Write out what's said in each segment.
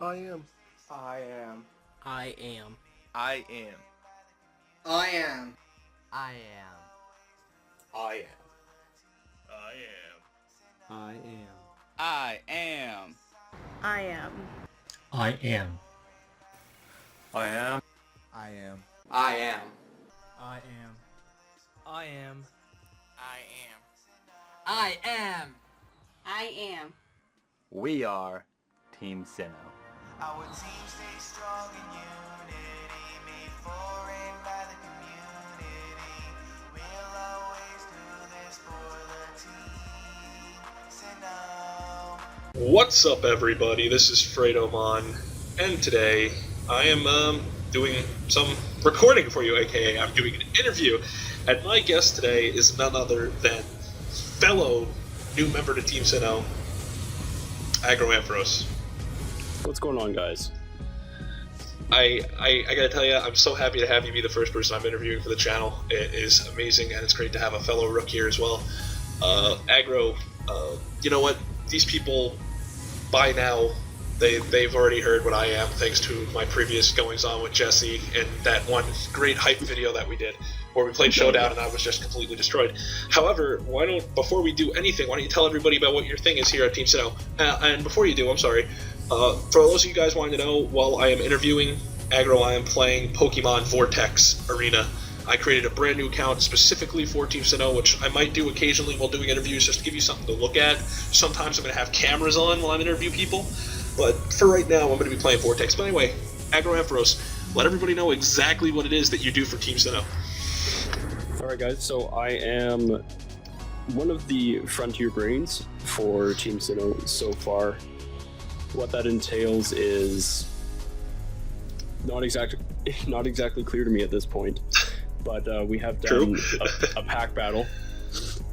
I am. I am. I am. I am. I am. I am. I am. I am. I am. I am. I am. I am. I am. I am. I am. I am. I am. I am. We are Team Sinnoh. Our team stays strong in unity, made for and by the community. We'll always do this for the team. Sinnoh. What's up, everybody? This is Fratomon, and today I am doing some recording for you, aka I'm doing an interview. And my guest today is none other than fellow new member to Team Sinnoh, AggroAmpharos. What's going on, guys? I gotta tell you, I'm so happy to have you be the first person I'm interviewing for the channel. It is amazing, and it's great to have a fellow rook here as well. Aggro, you know what? These people, by now, they've already heard what I am, thanks to my previous goings-on with Jesse and that one great hype video that we did, where we played Showdown and I was just completely destroyed. However, before we do anything, why don't you tell everybody about what your thing is here at Team Sinnoh? And before you do, I'm sorry, for those of you guys wanting to know, while I am interviewing Aggro, I am playing Pokemon Vortex Arena. I created a brand new account specifically for Team Sinnoh, which I might do occasionally while doing interviews just to give you something to look at. Sometimes I'm going to have cameras on while I'm interviewing people, but for right now I'm going to be playing Vortex. But anyway, AggroAmpharos, let everybody know exactly what it is that you do for Team Sinnoh. Alright, guys, so I am one of the frontier brains for Team Sinnoh so far. What that entails is not exactly clear to me at this point, but we have done a pack battle,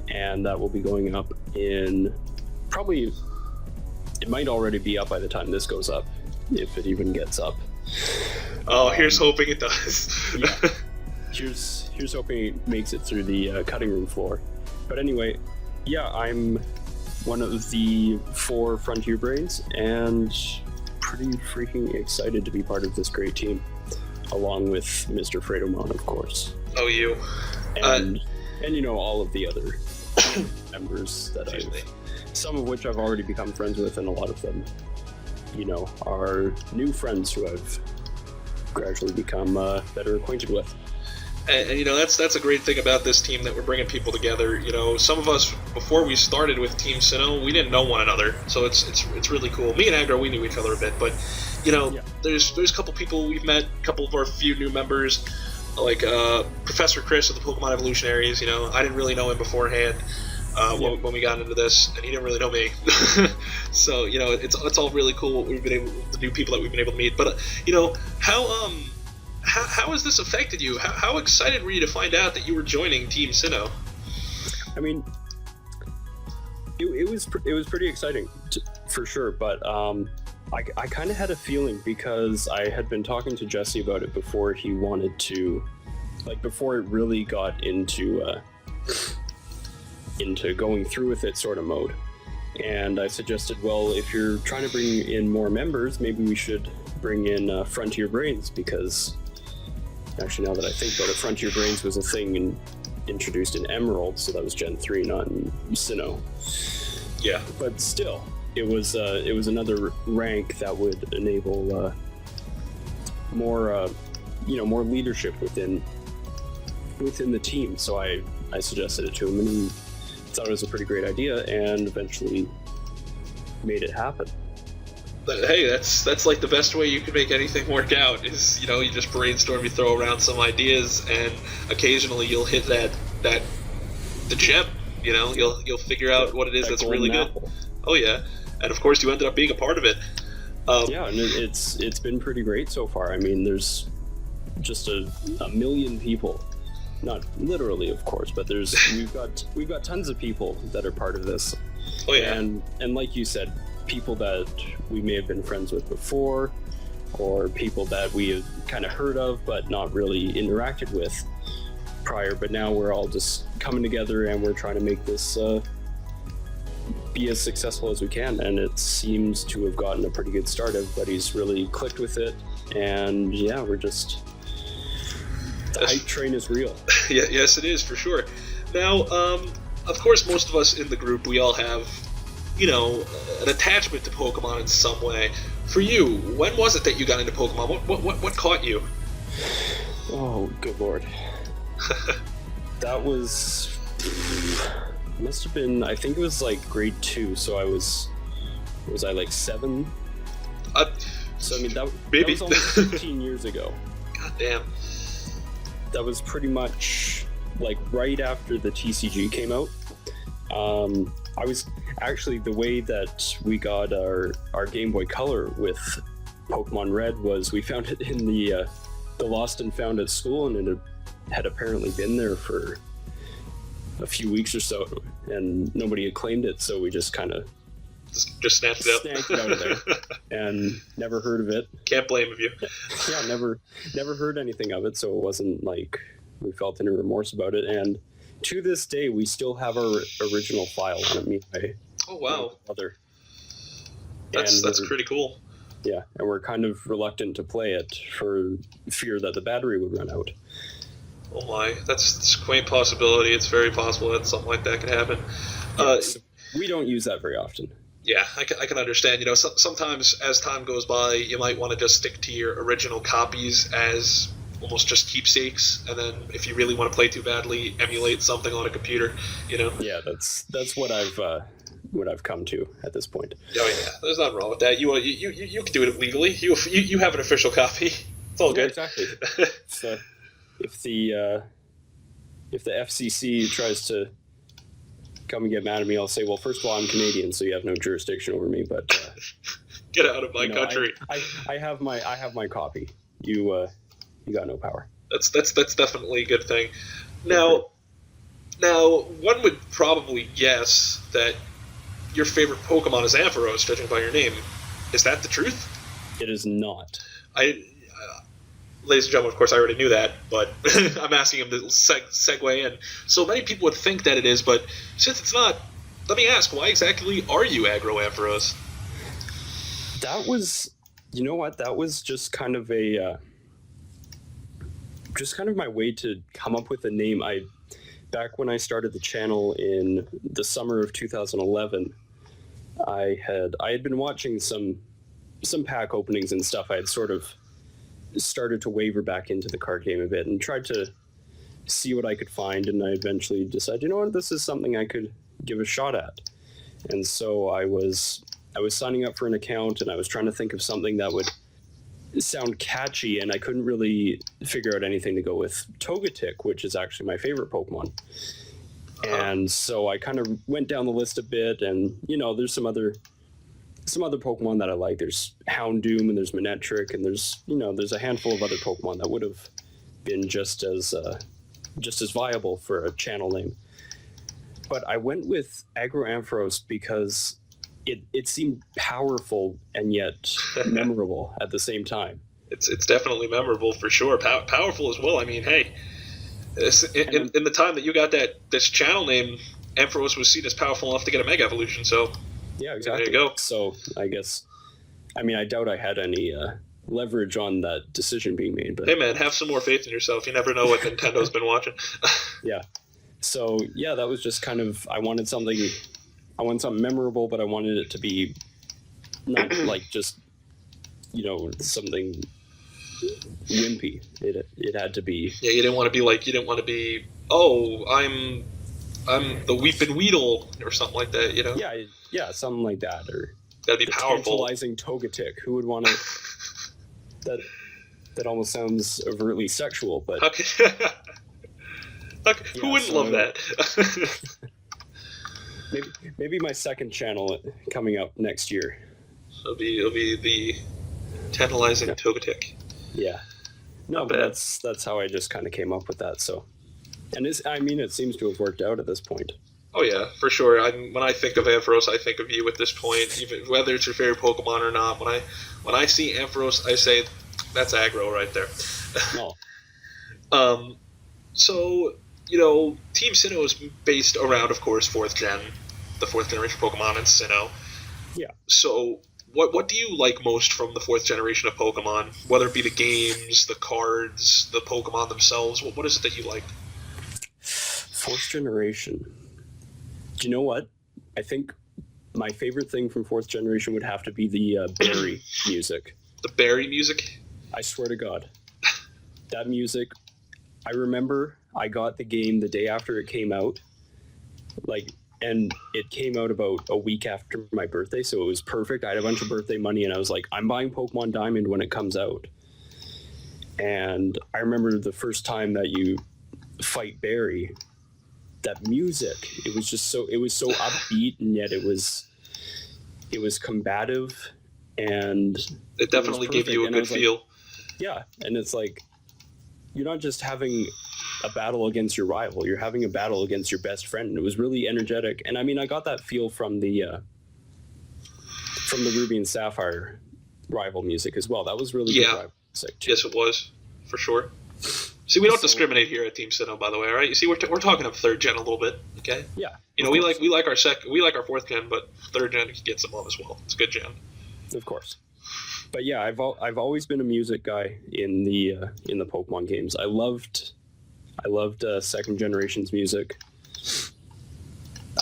and that will be going up in probably, it might already be up by the time this goes up, if it even gets up. Oh, here's hoping it does. Yeah. Here's hoping it makes it through the cutting room floor. But anyway, yeah, I'm one of the 4 Frontier Brains, and pretty freaking excited to be part of this great team, along with Mr. Fratomon, of course. Oh, you. And you know, all of the other members that some of which I've already become friends with, and a lot of them, you know, are new friends who I've gradually become better acquainted with. And you know, that's a great thing about this team, that we're bringing people together. You know, some of us, before we started with Team Sinnoh, we didn't know one another, so it's really cool. Me and Aggro, we knew each other a bit, but you know, there's a couple people we've met, a couple of our few new members, like Professor Chris of the Pokemon Evolutionaries. You know, I didn't really know him beforehand when we got into this, and he didn't really know me. So you know, it's all really cool what the new people that we've been able to meet. But you know, how has this affected you? How excited were you to find out that you were joining Team Sinnoh? I mean, it was pretty exciting, for sure, but I kind of had a feeling, because I had been talking to Jesse about it before he wanted to, like, before it really got into going through with it sort of mode. And I suggested, well, if you're trying to bring in more members, maybe we should bring in Frontier Brains, because actually, now that I think about it, Frontier Brains was a thing introduced in Emerald, so that was Gen 3, not in Sinnoh. Yeah. But still, it was another rank that would enable more leadership within the team. So I suggested it to him, and he thought it was a pretty great idea, and eventually made it happen. But hey, that's like the best way you can make anything work out, is, you know, you just brainstorm, you throw around some ideas, and occasionally you'll hit the gem. You know, you'll figure out what it is that's really good. Apple. Oh yeah, and of course you ended up being a part of it. Yeah, and it's been pretty great so far. I mean, there's just a million people, not literally, of course, but we've got tons of people that are part of this. Oh yeah, and like you said, people that we may have been friends with before, or people that we have kind of heard of but not really interacted with prior, but now we're all just coming together and we're trying to make this be as successful as we can, and it seems to have gotten a pretty good start. Everybody's really clicked with it, and yeah, we're just the hype train is real. Yeah, yes, it is for sure. Now, of course, most of us in the group, we all have, an attachment to Pokemon in some way. For you, when was it that you got into Pokemon? What caught you? Oh, good lord. That must have been, I think it was like grade 2, so was I like 7? So I mean, that was almost 15 years ago. God damn. That was pretty much like right after the TCG came out. I was actually, the way that we got our Game Boy Color with Pokemon Red was we found it in the Lost and Found at school, and it had apparently been there for a few weeks or so, and nobody had claimed it, so we just kind of just snatched it up. Snagged it out of there, and never heard of it. Can't blame you. Yeah, never heard anything of it, so it wasn't like we felt any remorse about it. And to this day, we still have our original file on it. Me, oh wow, brother. That's pretty cool. Yeah, and we're kind of reluctant to play it for fear that the battery would run out. Oh my, that's a quaint possibility. It's very possible that something like that could happen. So we don't use that very often. Yeah, I can understand. Sometimes as time goes by, you might want to just stick to your original copies as almost just keepsakes, and then if you really want to play too badly, emulate something on a computer. Yeah, that's what I've come to at this point. Oh yeah, there's nothing wrong with that. You can do it legally. You have an official copy. It's all good. Yeah, exactly. So if the FCC tries to come and get mad at me, I'll say, well, first of all, I'm Canadian, so you have no jurisdiction over me. But get out of my country. I have my copy. You got no power. That's definitely a good thing. Now, one would probably guess that your favorite Pokemon is Ampharos, judging by your name. Is that the truth? It is not. Ladies and gentlemen, of course, I already knew that, but I'm asking him to segue in. So many people would think that it is, but since it's not, let me ask, why exactly are you AggroAmpharos? That was, that was just kind of my way to come up with a name. Back when I started the channel in the summer of 2011, I had been watching some pack openings and stuff. I had sort of started to waver back into the card game a bit and tried to see what I could find, and I eventually decided, this is something I could give a shot at. And so I was signing up for an account, and I was trying to think of something that would sound catchy, and I couldn't really figure out anything to go with Togetic, which is actually my favorite Pokemon. And so I kind of went down the list a bit, and there's some other Pokemon that I like. There's Houndoom, and there's Manectric, and there's a handful of other Pokemon that would have been just as viable for a channel name. But I went with AggroAmpharos because it seemed powerful and yet memorable at the same time. It's definitely memorable for sure. Powerful as well. I mean, hey, in the time that you got this channel name, Ampharos was seen as powerful enough to get a Mega Evolution. So yeah, exactly. There you go. So I guess, I doubt I had any leverage on that decision being made. But hey, man, have some more faith in yourself. You never know what Nintendo's been watching. Yeah. So yeah, that was just kind of, I wanted something memorable, but I wanted it to be not like just something wimpy. It had to be. Yeah, you didn't want to be oh, I'm the Weepin' Weedle or something like that, Yeah, something like that, or that'd be powerful. Tantalizing Togetic. Who would want to? That almost sounds overtly sexual, but who wouldn't love that? maybe my second channel coming up next year. It'll be the Tantalizing Togetic. Yeah. No, but that's how I just kind of came up with that. So, and it seems to have worked out at this point. Oh yeah, for sure. When I think of Ampharos, I think of you at this point, even whether it's your favorite Pokemon or not. When I see Ampharos, I say that's aggro right there. No. So Team Sinnoh is based around, of course, 4th Gen. the fourth generation Pokemon and Sinnoh. Yeah. So what do you like most from the fourth generation of Pokemon? Whether it be the games, the cards, the Pokemon themselves, what is it that you like? Fourth generation. Do you know what? I think my favorite thing from fourth generation would have to be the Berry music. The Berry music? I swear to God. That music, I remember I got the game the day after it came out. And it came out about a week after my birthday, so it was perfect. I had a bunch of birthday money, and I was like, I'm buying Pokemon Diamond when it comes out. And I remember the first time that you fight Barry, that music, it was so upbeat, and yet it was combative, and it definitely gave you a good feel. Yeah, and it's like, you're not just having a battle against your rival, you're having a battle against your best friend. And it was really energetic. And I mean, I got that feel from the Ruby and Sapphire rival music as well. That was really good rival music too. Yes, it was, for sure. See, we don't discriminate here at Team Sinnoh, by the way. All right, you see, we're talking of third gen a little bit, okay? Yeah. You know, we like our fourth gen, but third gen gets some love as well. It's a good gen. Of course. But yeah, I've always been a music guy in the Pokemon games. I loved second generation's music.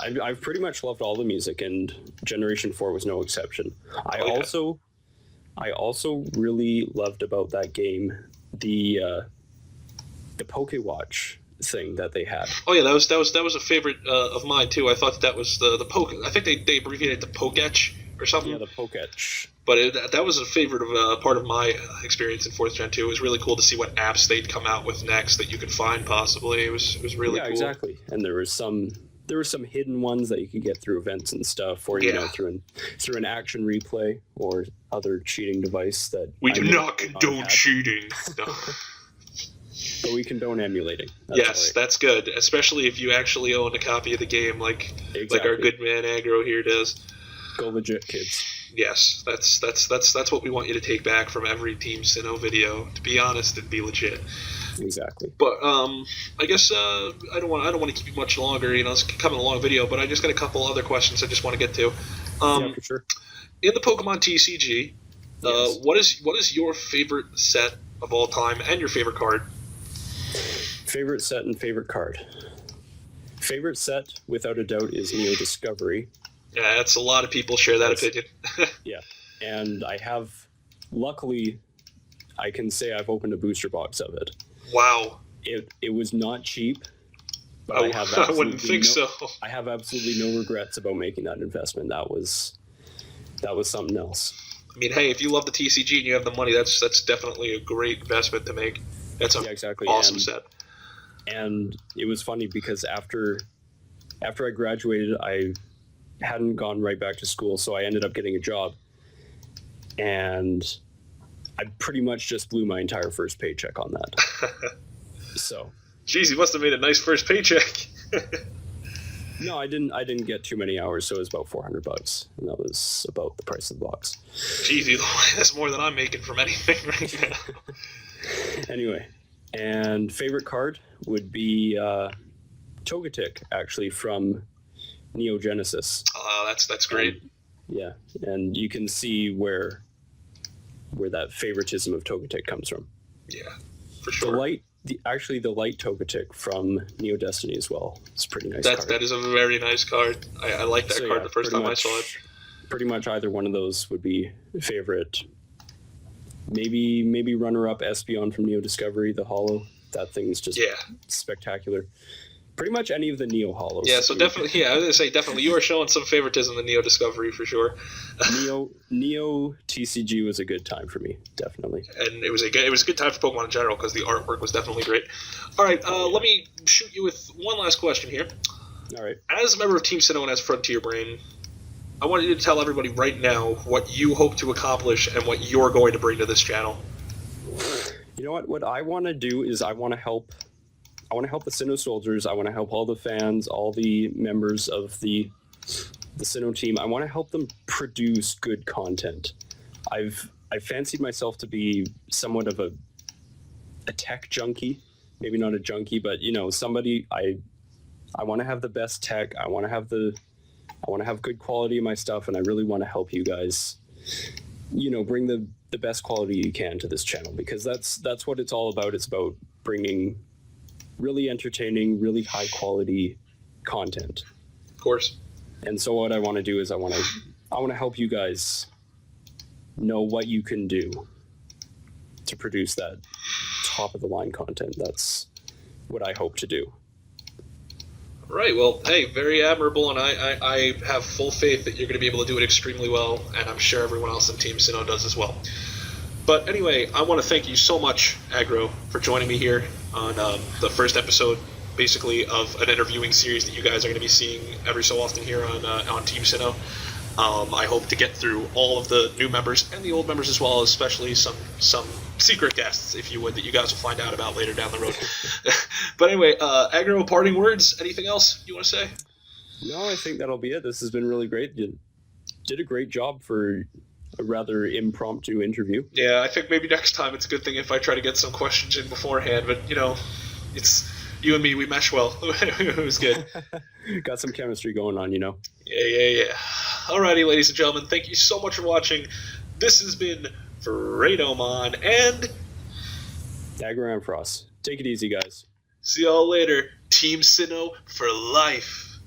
I've pretty much loved all the music, and Generation 4 was no exception. I also really loved about that game the Pokewatch thing that they had. Oh yeah, that was a favorite of mine too. I thought that was the Poke. I think they abbreviated it to Poketch or something. Yeah, the Poketch. But that was a favorite of part of my experience in 4th Gen 2. It was really cool to see what apps they'd come out with next that you could find possibly. It was really cool. Yeah, exactly. And there were some hidden ones that you could get through events and stuff, or you know, through an action replay or other cheating device that we do not condone cheating. No. But we condone emulating. That's good, especially if you actually own a copy of the game, like our good man Aggro here does. Go legit, kids. Yes, that's what we want you to take back from every Team Sinnoh video. To be honest and be legit. Exactly. But I guess I don't want to keep you much longer. You know, it's coming a long video, but I just got a couple other questions I just want to get to. Yeah, for sure. In the Pokemon TCG, what is your favorite set of all time and your favorite card? Favorite set and favorite card. Favorite set, without a doubt, is Neo Discovery. Yeah, that's a lot of people share that opinion. Yeah, and luckily, I can say I've opened a booster box of it. Wow. It was not cheap, but I wouldn't think so. I have absolutely no regrets about making that investment. That was something else. I mean, hey, if you love the TCG and you have the money, that's definitely a great investment to make. That's an awesome set. And it was funny because after I graduated, I hadn't gone right back to school, so I ended up getting a job. And I pretty much just blew my entire first paycheck on that. So. Jeez, you must have made a nice first paycheck. No, I didn't get too many hours, so it was about $400, and that was about the price of the box. Jeez, that's more than I'm making from anything right now. Anyway, and favorite card would be Togetic, actually, from Neo Genesis. That's great. Yeah, and you can see where that favoritism of Togetic comes from. Yeah, for sure. The light Togetic from Neo Destiny as well. It's a pretty nice card. That is a very nice card. I like that card the first time I saw it. Pretty much either one of those would be favorite. Maybe runner-up Espeon from Neo Discovery, the Holo. That thing's just spectacular. Pretty much any of the Neo Holos. Yeah, so definitely, I was going to say, definitely, you are showing some favoritism in Neo Discovery for sure. Neo TCG was a good time for me, definitely. And it was a good time for Pokemon in general because the artwork was definitely great. All right, let me shoot you with one last question here. All right. As a member of Team Sinnoh and as Frontier Brain, I want you to tell everybody right now what you hope to accomplish and what you're going to bring to this channel. You know what? What I want to do is I want to help the Sinnoh soldiers. I want to help all the fans, all the members of the Sinnoh team. I want to help them produce good content. I've fancied myself to be somewhat of a tech junkie. Maybe not a junkie, but somebody I want to have the best tech. I want to have the I want to have good quality in my stuff, and I really want to help you guys, bring the best quality you can to this channel, because that's what it's all about. It's about bringing really entertaining, really high quality content. Of course. And so what I want to do is I want to help you guys know what you can do to produce that top of the line content. That's what I hope to do. Right, well, hey, very admirable, and I have full faith that you're going to be able to do it extremely well, and I'm sure everyone else in Team Sinnoh does as well. But anyway, I want to thank you so much, Aggro, for joining me here on the first episode, basically, of an interviewing series that you guys are going to be seeing every so often here on Team Sinnoh. I hope to get through all of the new members and the old members as well, especially some secret guests, if you would, that you guys will find out about later down the road. But anyway, Aggro, parting words, anything else you want to say? No, I think that'll be it. This has been really great. You did a great job for a rather impromptu interview. Yeah, I think maybe next time it's a good thing if I try to get some questions in beforehand, but, it's you and me, we mesh well. It was good. Got some chemistry going on, Yeah. Alrighty, ladies and gentlemen, thank you so much for watching. This has been Fratomon, and AggroAmpharos. Take it easy, guys. see y'all later. Team Sinnoh for life.